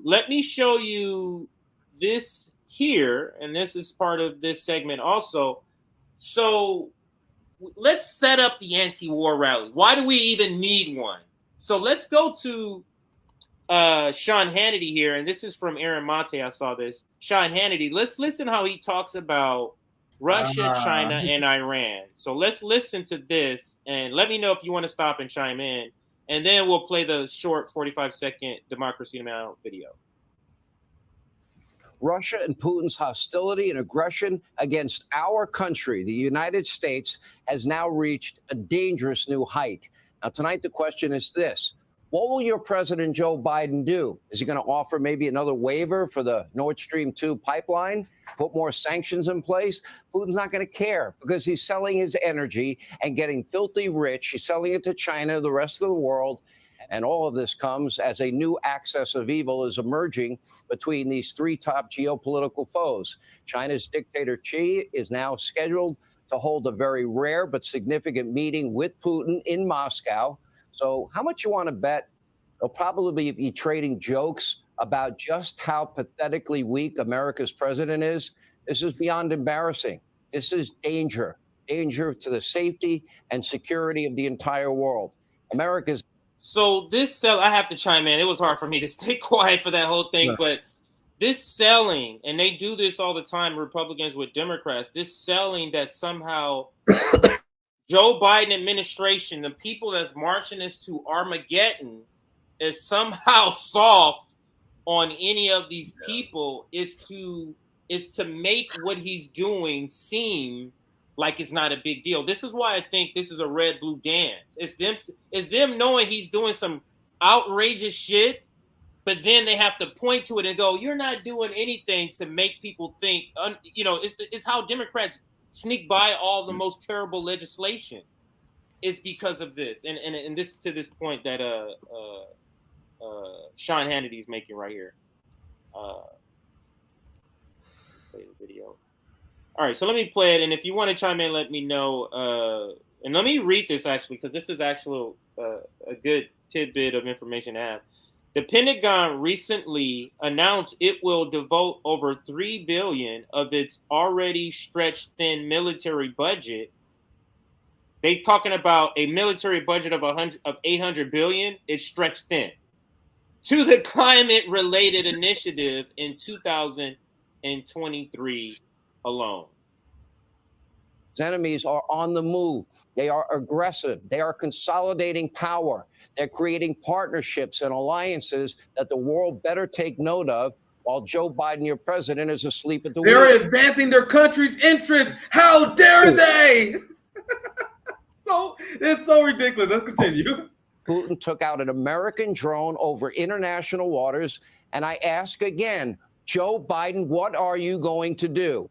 let me show you this here, and this is part of this segment also. So let's set up the anti-war rally. Why do we even need one? So let's go to Sean Hannity here, and this is from Aaron Mate. I saw this. Sean Hannity. Let's listen how he talks about Russia, China, and Iran. So let's listen to this, and let me know if you want to stop and chime in, and then we'll play the short 45-second Democracy Now! Video. Russia and Putin's hostility and aggression against our country, the United States, has now reached a dangerous new height. Now, tonight, the question is this. What will your President Joe Biden do? Is he going to offer maybe another waiver for the Nord Stream 2 pipeline, put more sanctions in place? Putin's not going to care because he's selling his energy and getting filthy rich. He's selling it to China, the rest of the world. And all of this comes as a new axis of evil is emerging between these three top geopolitical foes. China's dictator Xi is now scheduled to hold a very rare but significant meeting with Putin in Moscow. So how much you want to bet they'll probably be trading jokes about just how pathetically weak America's president is? This is beyond embarrassing. This is danger to the safety and security of the entire world. America's. So this I have to chime in. It was hard for me to stay quiet for that whole thing, but this selling, and they do this all the time, Republicans with Democrats, this selling that somehow Joe Biden administration, the people that's marching us to Armageddon, is somehow soft on any of these people is to make what he's doing seem like it's not a big deal. This is why I think this is a red-blue dance. It's them knowing he's doing some outrageous shit, but then they have to point to it and go, "You're not doing anything to make people think." It's how Democrats sneak by all the most terrible legislation. It's because of this, and this to this point that Sean Hannity is making right here. Play the video. All right, so let me play it, and if you want to chime in, let me know. And let me read this, actually, because this is actually a good tidbit of information to have. The Pentagon recently announced it will devote over $3 billion of its already stretched thin military budget. They talking about a military budget of $800 billion. It's stretched thin to the climate-related initiative in 2023 alone. His enemies are on the move. They are aggressive. They are consolidating power. They're creating partnerships and alliances that the world better take note of while Joe Biden, your president, is asleep at the wheel. They're advancing their country's interests. How dare they? It's so ridiculous. Let's continue. Putin took out an American drone over international waters. And I ask again, Joe Biden, what are you going to do?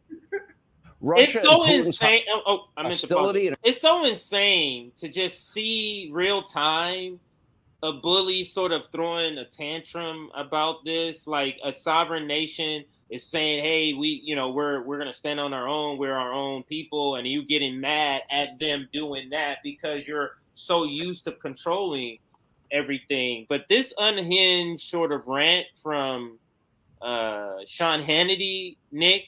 Russia, it's so insane. It's so insane to just see real time a bully sort of throwing a tantrum about this. Like a sovereign nation is saying, "Hey, we're gonna stand on our own. We're our own people," and you getting mad at them doing that because you're so used to controlling everything. But this unhinged sort of rant from Sean Hannity, Nick,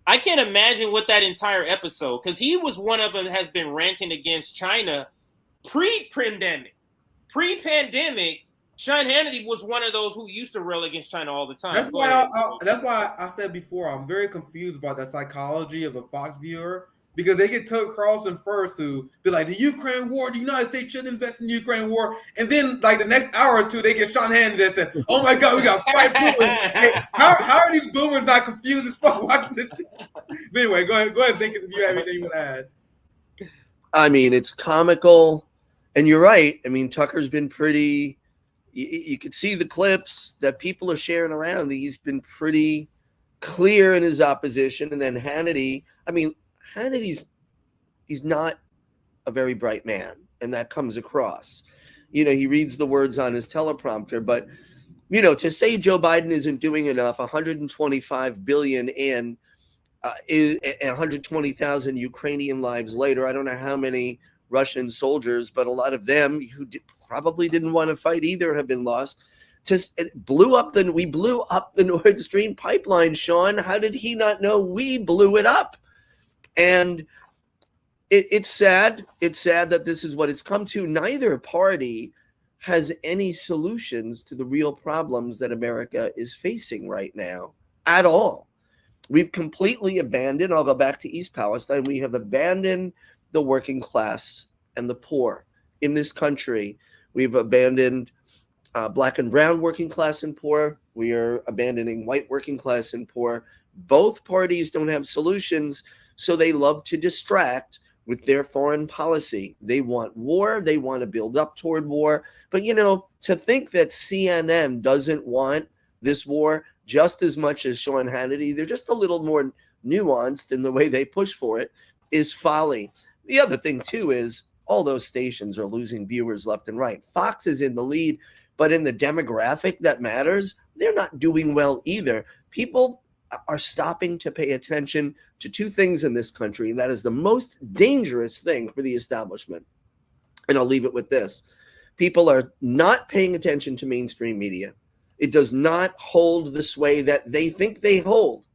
I can't imagine what that entire episode, because he was one of them that has been ranting against China pre-pandemic. Pre-pandemic, Sean Hannity was one of those who used to rail against China all the time. That's why I said before, I'm very confused about the psychology of a Fox viewer, because they get Tucker Carlson first to be like, the Ukraine war, the United States should invest in the Ukraine war. And then like the next hour or two, they get Sean Hannity that said, "Oh my God, we got to fight Putin." Hey, how are these boomers not confused as fuck watching this shit? But anyway, go ahead, think if you have anything you want to add. I mean, it's comical. And you're right. I mean, Tucker's been pretty, you could see the clips that people are sharing around. He's been pretty clear in his opposition. And then Hannity, I mean, he's not a very bright man, and that comes across. He reads the words on his teleprompter, but to say Joe Biden isn't doing enough, 125 billion in, 120,000 Ukrainian lives later. I don't know how many Russian soldiers, but a lot of them who probably didn't want to fight either have been lost. We blew up the Nord Stream pipeline, Sean. How did he not know we blew it up? And it's sad. It's sad that this is what it's come to. Neither party has any solutions to the real problems that America is facing right now at all. We've completely abandoned, I'll go back to East Palestine, we have abandoned the working class and the poor in this country. We've abandoned black and brown working class and poor. We are abandoning white working class and poor. Both parties don't have solutions, so they love to distract with their foreign policy. They want war. They want to build up toward war. But, to think that CNN doesn't want this war just as much as Sean Hannity, they're just a little more nuanced in the way they push for it, is folly. The other thing, too, is all those stations are losing viewers left and right. Fox is in the lead, but in the demographic that matters, they're not doing well either. People are stopping to pay attention to two things in this country, and that is the most dangerous thing for the establishment. And I'll leave it with this. People are not paying attention to mainstream media. It does not hold the sway that they think they hold.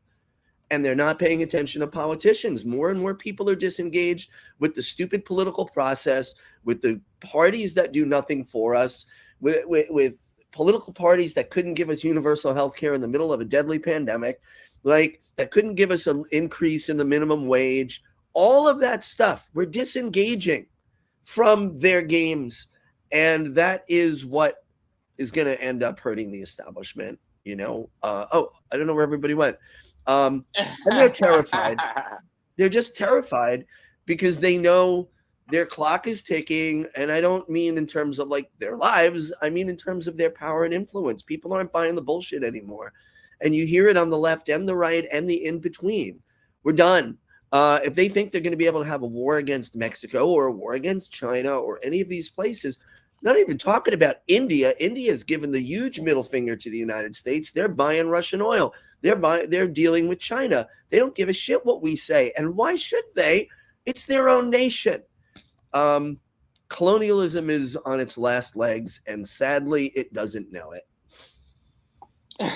And they're not paying attention to politicians. More and more people are disengaged with the stupid political process, with the parties that do nothing for us, with political parties that couldn't give us universal health care in the middle of a deadly pandemic, that couldn't give us an increase in the minimum wage. All of that stuff, we're disengaging from their games. And that is what is going to end up hurting the establishment. I don't know where everybody went. And they're terrified. They're just terrified because they know their clock is ticking. And I don't mean in terms of their lives. I mean in terms of their power and influence. People aren't buying the bullshit anymore. And you hear it on the left and the right and the in-between. We're done. If they think they're going to be able to have a war against Mexico or a war against China or any of these places, not even talking about India. India's given the huge middle finger to the United States. They're buying Russian oil. They're dealing with China. They don't give a shit what we say. And why should they? It's their own nation. Colonialism is on its last legs, and sadly, it doesn't know it.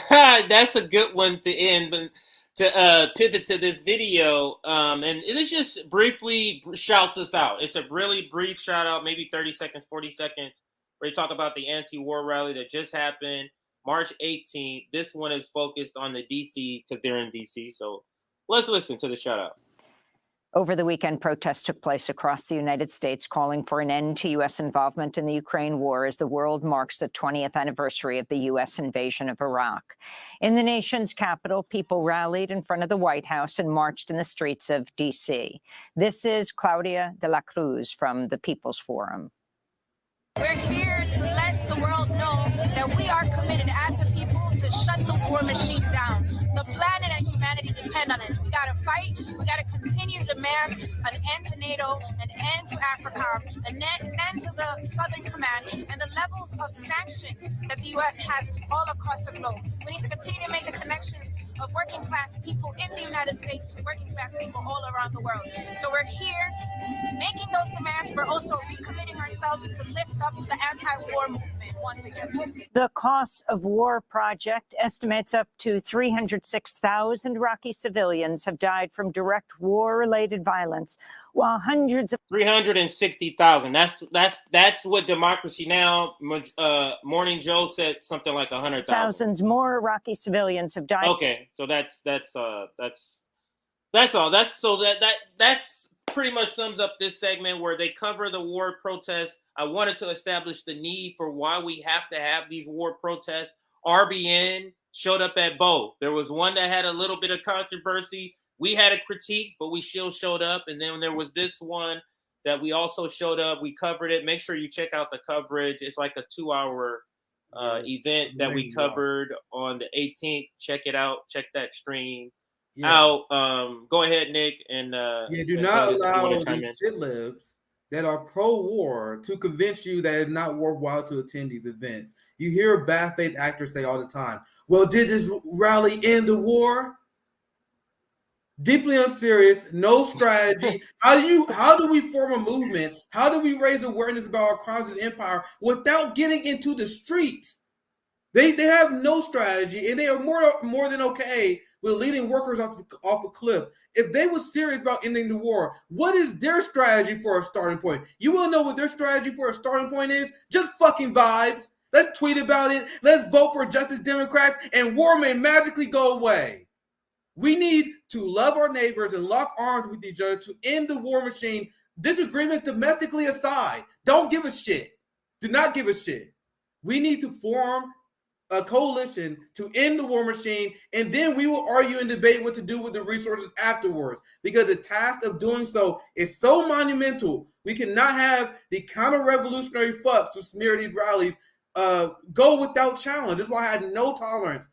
That's a good one to end, but to pivot to this video, and it just briefly shouts us out. It's a really brief shout out, maybe 30 seconds, 40 seconds, where you talk about the anti-war rally that just happened March 18th. This one is focused on the DC because they're in DC. So let's listen to the shout out. Over the weekend, protests took place across the United States calling for an end to U.S. involvement in the Ukraine war as the world marks the 20th anniversary of the U.S. invasion of Iraq. In the nation's capital, people rallied in front of the White House and marched in the streets of D.C. This is Claudia de la Cruz from the People's Forum. We're here to let the world know that we are committed as a people to shut the war machine down. The planet and humanity depend on us. We got to fight. We got to continue to demand an end to NATO, an end to Africa, an end to the Southern Command, and the levels of sanctions that the U.S. has all across the globe. We need to continue to make the connections of working class people in the United States to working class people all around the world. So we're here making those demands. We're also recommitting ourselves to lift up the anti-war movement once again. The Costs of War Project estimates up to 306,000 Iraqi civilians have died from direct war-related violence, while hundreds of 360,000. That's what Democracy Now! Morning Joe said something like 100,000. Thousands more Iraqi civilians have died. Okay, so that's all. That's pretty much sums up this segment where they cover the war protests. I wanted to establish the need for why we have to have these war protests. RBN showed up at both. There was one that had a little bit of controversy. We had a critique, but we still showed up. And then there was this one that we also showed up. We covered it. Make sure you check out the coverage. It's like a 2-hour event that we covered on the 18th. Check it out. Check that stream out. Go ahead, Nick. And do not allow these shit libs that are pro-war to convince you that it's not worthwhile to attend these events. You hear bad faith actors say all the time, well, did this rally end the war? Deeply unserious, no strategy. How do we form a movement? How do we raise awareness about our crimes and empire without getting into the streets? They have no strategy, and they are more than okay with leading workers off a cliff. If they were serious about ending the war, what is their strategy for a starting point? You want to know what their strategy for a starting point is? Just fucking vibes. Let's tweet about it. Let's vote for Justice Democrats, and war may magically go away. We need to love our neighbors and lock arms with each other to end the war machine. Disagreements domestically aside, don't give a shit. Do not give a shit. We need to form a coalition to end the war machine, and then we will argue and debate what to do with the resources afterwards, because the task of doing so is so monumental. We cannot have the counter-revolutionary fucks who smear these rallies go without challenge. That's why I had no tolerance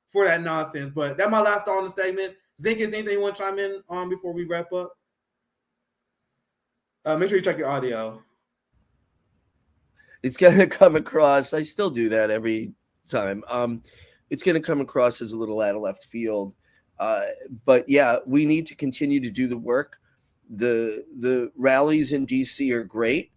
for that nonsense. But that's my last thought on the segment. Zink, is anything you want to chime in on before we wrap up? Make sure you check your audio. It's going to come across, I still do that every time. It's going to come across as a little out of left field. But yeah, we need to continue to do the work. The rallies in DC are great.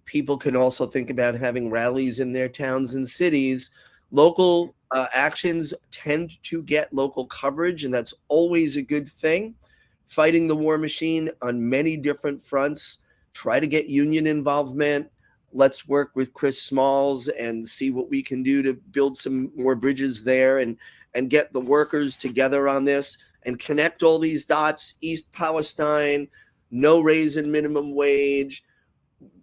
People can also think about having rallies in their towns and cities. Local actions tend to get local coverage, and that's always a good thing. Fighting the war machine on many different fronts. Try to get union involvement. Let's work with Chris Smalls and see what we can do to build some more bridges there and get the workers together on this and connect all these dots. East Palestine, no raise in minimum wage,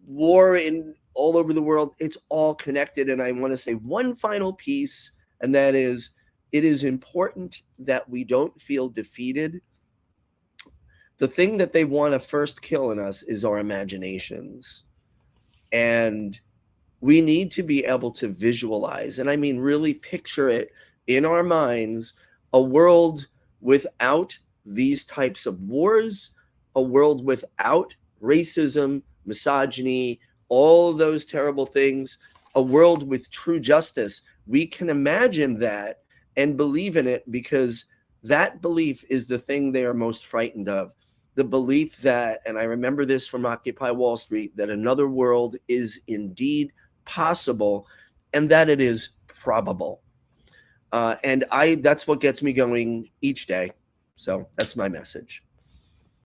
war in all over the world. It's all connected. And I want to say one final piece, and that is, it is important that we don't feel defeated. The thing that they want to first kill in us is our imaginations. And we need to be able to visualize, and I mean really picture it in our minds, a world without these types of wars, a world without racism, misogyny, all of those terrible things, a world with true justice. We can imagine that and believe in it, because that belief is the thing they are most frightened of. The belief that, and I remember this from Occupy Wall Street, that another world is indeed possible and that it is probable. And that's what gets me going each day. So that's my message.